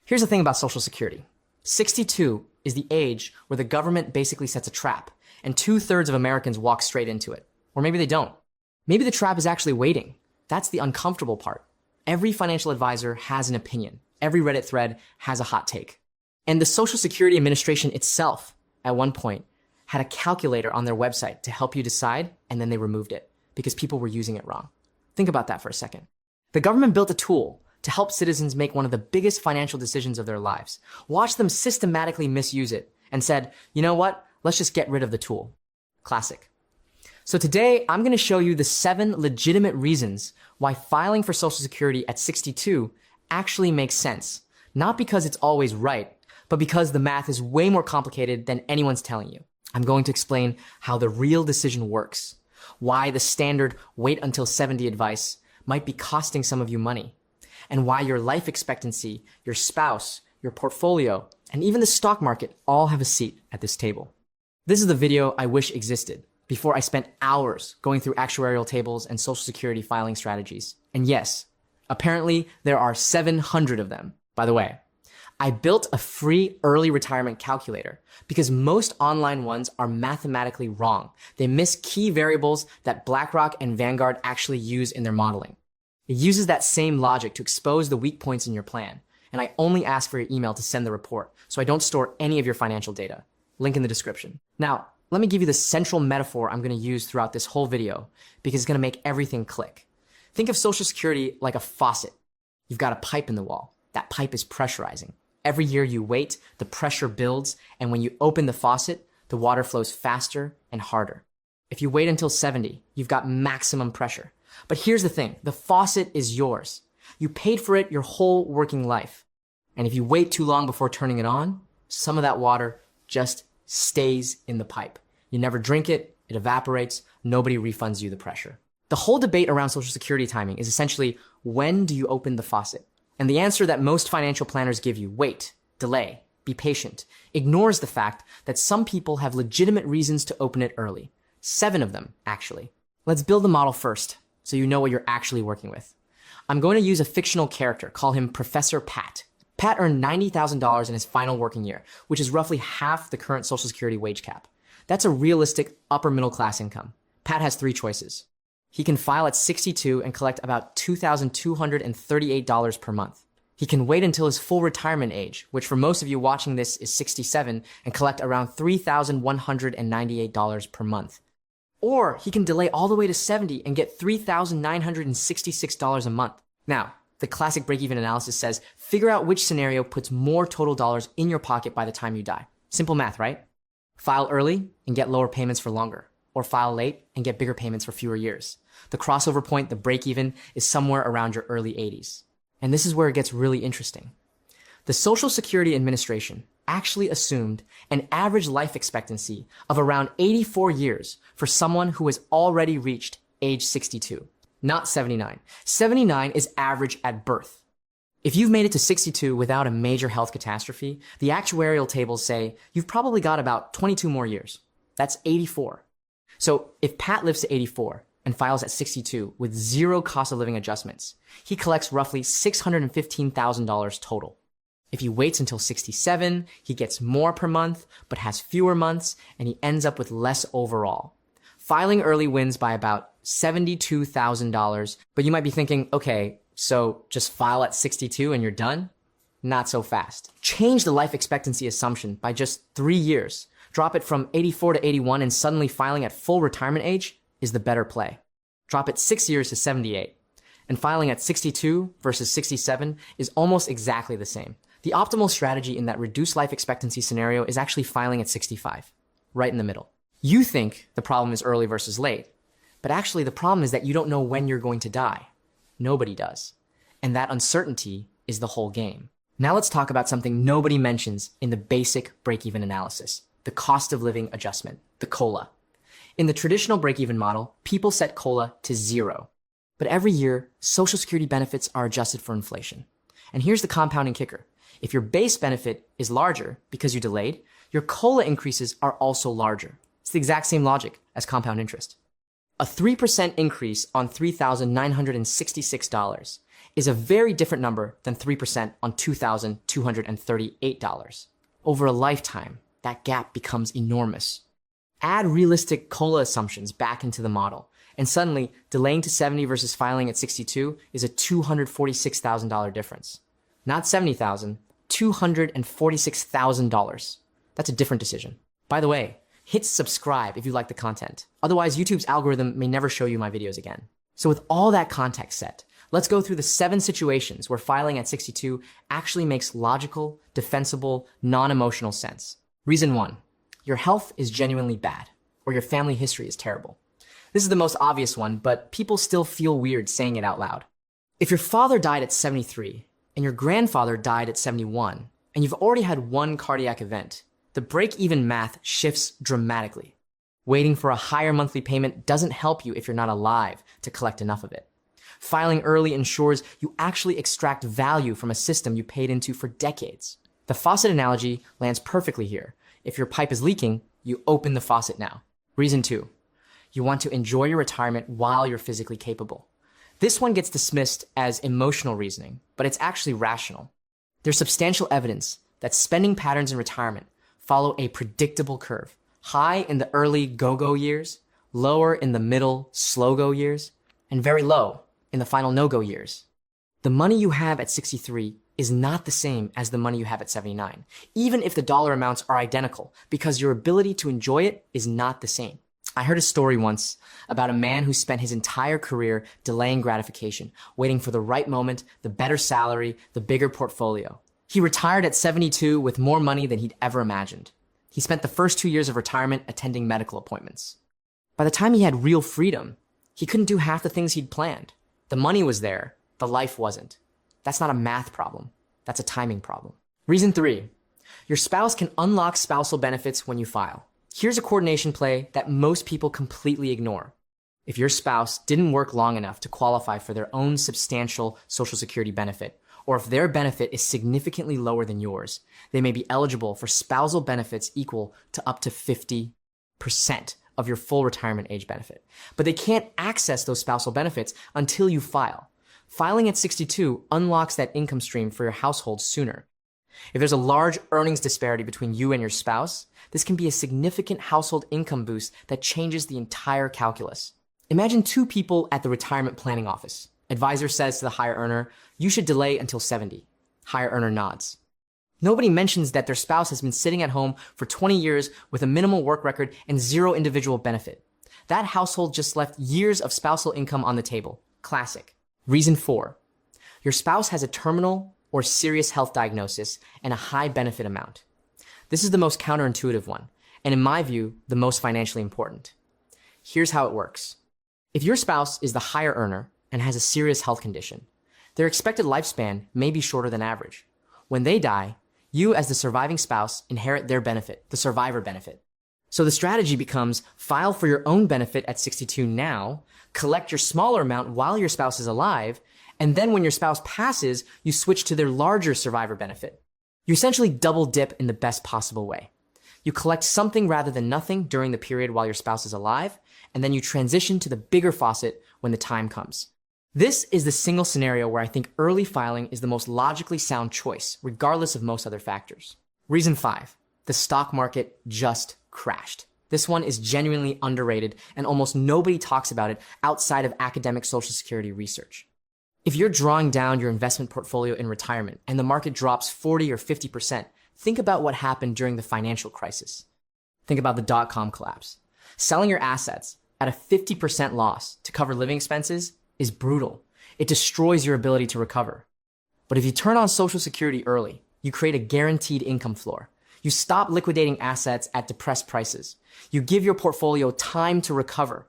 Here's the thing about Social Security. 62 is the age where the government basically sets a trap, and 2/3 of Americans walk straight into it. Or maybe they don't. Maybe the trap is actually waiting. That's the uncomfortable part. Every financial advisor has an opinion. Every Reddit thread has a hot take. And the Social Security Administration itself, at one point, had a calculator on their website to help you decide, and then they removed it because people were using it wrong. Think about that for a second. The government built a tool to help citizens make one of the biggest financial decisions of their lives. Watch them systematically misuse it and said, you know what? Let's just get rid of the tool. Classic. So today, I'm going to show you the 7 legitimate reasons why filing for Social Security at 62 actually makes sense. Not because it's always right, but because the math is way more complicated than anyone's telling you. I'm going to explain how the real decision works, why the standard wait until 70 advice might be costing some of you money, and why your life expectancy, your spouse, your portfolio, and even the stock market all have a seat at this table. This is the video I wish existed before I spent hours going through actuarial tables and Social Security filing strategies. And yes, apparently there are 700 of them. By the way, I built a free early retirement calculator because most online ones are mathematically wrong. They miss key variables that BlackRock and Vanguard actually use in their modeling. It uses that same logic to expose the weak points in your plan. And I only ask for your email to send the report, so I don't store any of your financial data. Link in the description. Now, let me give you the central metaphor I'm going to use throughout this whole video because it's going to make everything click. Think of Social Security like a faucet. You've got a pipe in the wall. That pipe is pressurizing. Every year you wait, the pressure builds, and when you open the faucet, the water flows faster and harder. If you wait until 70, you've got maximum pressure. But here's the thing, the faucet is yours. You paid for it your whole working life. And if you wait too long before turning it on, some of that water just stays in the pipe. You never drink it, it evaporates, nobody refunds you the pressure. The whole debate around Social Security timing is essentially, when do you open the faucet? And the answer that most financial planners give you, wait, delay, be patient, ignores the fact that some people have legitimate reasons to open it early. 7 of them, actually. Let's build the model first, so you know what you're actually working with. I'm going to use a fictional character, call him Professor Pat. Pat earned $90,000 in his final working year, which is roughly half the current Social Security wage cap. That's a realistic upper middle class income. Pat has 3 choices. He can file at 62 and collect about $2,238 per month. He can wait until his full retirement age, which for most of you watching this is 67, and collect around $3,198 per month. Or he can delay all the way to 70 and get $3,966 a month. Now, the classic break-even analysis says, figure out which scenario puts more total dollars in your pocket by the time you die. Simple math, right? File early and get lower payments for longer, or file late and get bigger payments for fewer years. The crossover point, the break-even, is somewhere around your early 80s. And this is where it gets really interesting. The Social Security Administration actually assumed an average life expectancy of around 84 years for someone who has already reached age 62. Not 79. 79 is average at birth. If you've made it to 62 without a major health catastrophe, the actuarial tables say you've probably got about 22 more years. That's 84. So if Pat lives to 84 and files at 62 with 0 cost of living adjustments, he collects roughly $615,000 total. If he waits until 67, he gets more per month, but has fewer months, and he ends up with less overall. Filing early wins by about $72,000, but you might be thinking, okay, so just file at 62 and you're done? Not so fast. Change the life expectancy assumption by just 3 years. Drop it from 84 to 81 and suddenly filing at full retirement age is the better play. Drop it 6 years to 78. And filing at 62 versus 67 is almost exactly the same. The optimal strategy in that reduced life expectancy scenario is actually filing at 65, right in the middle. You think the problem is early versus late, but actually the problem is that you don't know when you're going to die. Nobody does. And that uncertainty is the whole game. Now let's talk about something nobody mentions in the basic break-even analysis, the cost of living adjustment, the COLA. In the traditional break-even model, people set COLA to 0. But every year, Social Security benefits are adjusted for inflation. And here's the compounding kicker. If your base benefit is larger because you delayed, your COLA increases are also larger. It's the exact same logic as compound interest. A 3% increase on $3,966 is a very different number than 3% on $2,238. Over a lifetime, that gap becomes enormous. Add realistic COLA assumptions back into the model, and suddenly, delaying to 70 versus filing at 62 is a $246,000 difference. Not $70,000, $246,000. That's a different decision. By the way, hit subscribe if you like the content. Otherwise, YouTube's algorithm may never show you my videos again. So with all that context set, let's go through the 7 situations where filing at 62 actually makes logical, defensible, non-emotional sense. Reason 1, your health is genuinely bad, or your family history is terrible. This is the most obvious one, but people still feel weird saying it out loud. If your father died at 73, and your grandfather died at 71, and you've already had one cardiac event, the break-even math shifts dramatically. Waiting for a higher monthly payment doesn't help you if you're not alive to collect enough of it. Filing early ensures you actually extract value from a system you paid into for decades. The faucet analogy lands perfectly here. If your pipe is leaking, you open the faucet now. Reason 2, you want to enjoy your retirement while you're physically capable. This one gets dismissed as emotional reasoning, but it's actually rational. There's substantial evidence that spending patterns in retirement follow a predictable curve. High in the early go-go years, lower in the middle slow-go years, and very low in the final no-go years. The money you have at 63 is not the same as the money you have at 79, even if the dollar amounts are identical, because your ability to enjoy it is not the same. I heard a story once about a man who spent his entire career delaying gratification, waiting for the right moment, the better salary, the bigger portfolio. He retired at 72 with more money than he'd ever imagined. He spent the first 2 years of retirement attending medical appointments. By the time he had real freedom, he couldn't do half the things he'd planned. The money was there, the life wasn't. That's not a math problem. That's a timing problem. Reason 3, your spouse can unlock spousal benefits when you file. Here's a coordination play that most people completely ignore. If your spouse didn't work long enough to qualify for their own substantial Social Security benefit, or if their benefit is significantly lower than yours, they may be eligible for spousal benefits equal to up to 50% of your full retirement age benefit. But they can't access those spousal benefits until you file. Filing at 62 unlocks that income stream for your household sooner. If there's a large earnings disparity between you and your spouse, this can be a significant household income boost that changes the entire calculus. Imagine 2 people at the retirement planning office. Advisor says to the higher earner, you should delay until 70. Higher earner nods. Nobody mentions that their spouse has been sitting at home for 20 years with a minimal work record and 0 individual benefit. That household just left years of spousal income on the table. Classic. Reason 4, your spouse has a terminal or serious health diagnosis and a high benefit amount. This is the most counterintuitive one, and in my view, the most financially important. Here's how it works. If your spouse is the higher earner and has a serious health condition, their expected lifespan may be shorter than average. When they die, you as the surviving spouse inherit their benefit, the survivor benefit. So the strategy becomes file for your own benefit at 62 now, collect your smaller amount while your spouse is alive, and then when your spouse passes, you switch to their larger survivor benefit. You essentially double dip in the best possible way. You collect something rather than nothing during the period while your spouse is alive, and then you transition to the bigger faucet when the time comes. This is the single scenario where I think early filing is the most logically sound choice, regardless of most other factors. Reason 5, the stock market just crashed. This one is genuinely underrated, and almost nobody talks about it outside of academic Social Security research. If you're drawing down your investment portfolio in retirement and the market drops 40 or 50%, think about what happened during the financial crisis. Think about the dot-com collapse. Selling your assets at a 50% loss to cover living expenses is brutal. It destroys your ability to recover. But if you turn on Social Security early, you create a guaranteed income floor. You stop liquidating assets at depressed prices. You give your portfolio time to recover.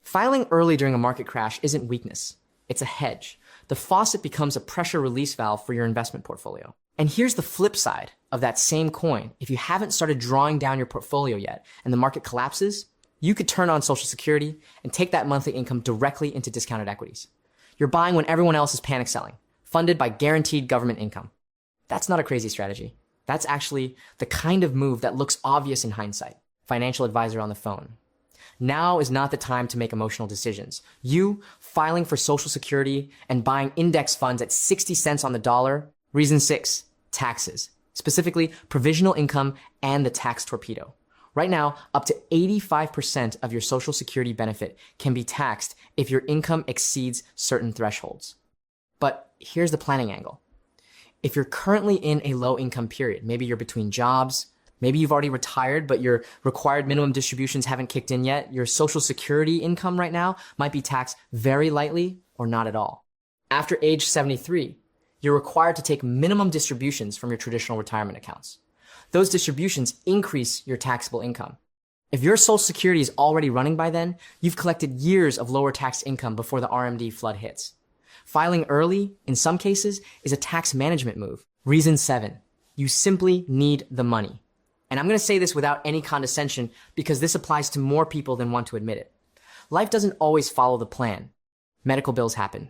Filing early during a market crash isn't weakness. It's a hedge. The faucet becomes a pressure release valve for your investment portfolio. And here's the flip side of that same coin. If you haven't started drawing down your portfolio yet and the market collapses, you could turn on Social Security and take that monthly income directly into discounted equities. You're buying when everyone else is panic selling, funded by guaranteed government income. That's not a crazy strategy. That's actually the kind of move that looks obvious in hindsight. Financial advisor on the phone. Now is not the time to make emotional decisions. You filing for Social Security and buying index funds at 60 cents on the dollar. Reason 6, taxes, specifically provisional income and the tax torpedo. Right now, up to 85% of your Social Security benefit can be taxed if your income exceeds certain thresholds. But here's the planning angle. If you're currently in a low income period, maybe you're between jobs, maybe you've already retired, but your required minimum distributions haven't kicked in yet, your Social Security income right now might be taxed very lightly or not at all. After age 73, you're required to take minimum distributions from your traditional retirement accounts. Those distributions increase your taxable income. If your Social Security is already running by then, you've collected years of lower tax income before the RMD flood hits. Filing early, in some cases, is a tax management move. Reason 7, you simply need the money. And I'm going to say this without any condescension because this applies to more people than want to admit it. Life doesn't always follow the plan. Medical bills happen.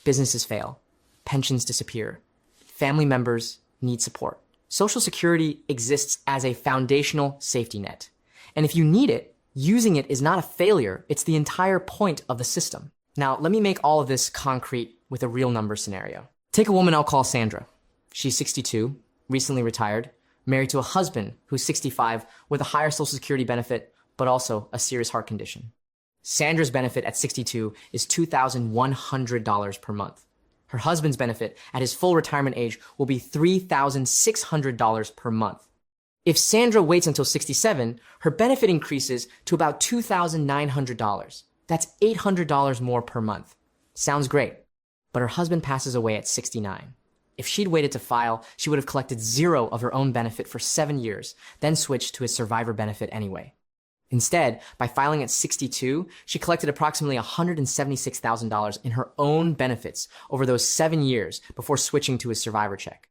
Businesses fail. Pensions disappear. Family members need support. Social Security exists as a foundational safety net. And if you need it, using it is not a failure. It's the entire point of the system. Now, let me make all of this concrete with a real number scenario. Take a woman I'll call Sandra. She's 62, recently retired, married to a husband who's 65 with a higher Social Security benefit, but also a serious heart condition. Sandra's benefit at 62 is $2,100 per month. Her husband's benefit at his full retirement age will be $3,600 per month. If Sandra waits until 67, her benefit increases to about $2,900. That's $800 more per month. Sounds great. But her husband passes away at 69. If she'd waited to file, she would have collected zero of her own benefit for 7 years, then switched to his survivor benefit anyway. Instead, by filing at 62, she collected approximately $176,000 in her own benefits over those 7 years before switching to his survivor check.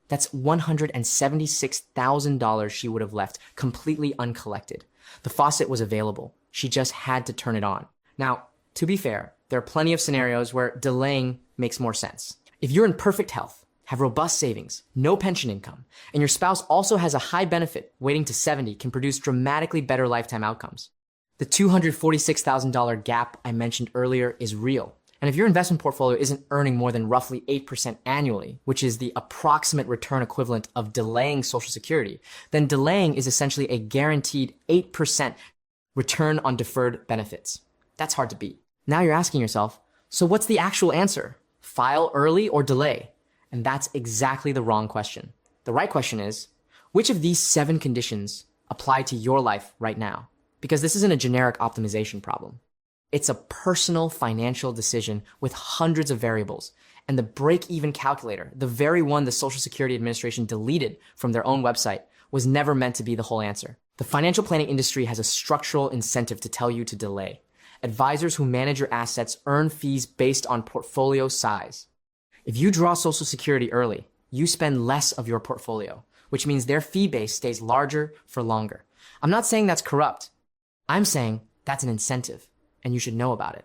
That's $176,000 she would have left completely uncollected. The faucet was available. She just had to turn it on. Now, to be fair, there are plenty of scenarios where delaying makes more sense. If you're in perfect health, have robust savings, no pension income, and your spouse also has a high benefit, waiting to 70 can produce dramatically better lifetime outcomes. The $246,000 gap I mentioned earlier is real. And if your investment portfolio isn't earning more than roughly 8% annually, which is the approximate return equivalent of delaying Social Security, then delaying is essentially a guaranteed 8% return on deferred benefits. That's hard to beat. Now you're asking yourself, so what's the actual answer? File early or delay? And that's exactly the wrong question. The right question is, which of these 7 conditions apply to your life right now? Because this isn't a generic optimization problem. It's a personal financial decision with hundreds of variables. And the break-even calculator, the very one the Social Security Administration deleted from their own website, was never meant to be the whole answer. The financial planning industry has a structural incentive to tell you to delay. Advisors who manage your assets earn fees based on portfolio size. If you draw Social Security early, you spend less of your portfolio, which means their fee base stays larger for longer. I'm not saying that's corrupt. I'm saying that's an incentive, and you should know about it.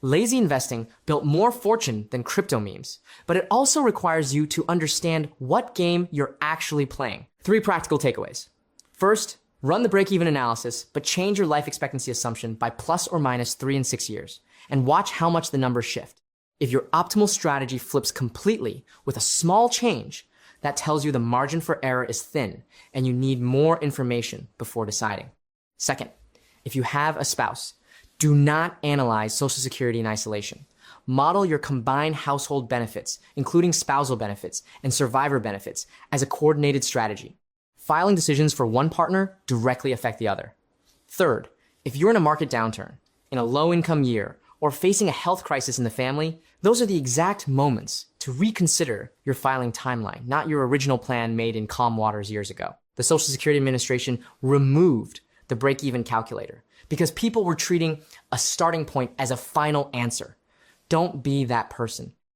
Lazy investing built more fortune than crypto memes, but it also requires you to understand what game you're actually playing. 3 practical takeaways. First, run the break-even analysis, but change your life expectancy assumption by plus or minus 3 and 6 years, and watch how much the numbers shift. If your optimal strategy flips completely with a small change, that tells you the margin for error is thin and you need more information before deciding. Second, if you have a spouse, do not analyze Social Security in isolation. Model your combined household benefits, including spousal benefits and survivor benefits, as a coordinated strategy. Filing decisions for one partner directly affect the other. Third, if you're in a market downturn, in a low-income year, or facing a health crisis in the family, those are the exact moments to reconsider your filing timeline, not your original plan made in calm waters years ago. The Social Security Administration removed the break-even calculator because people were treating a starting point as a final answer. Don't be that person.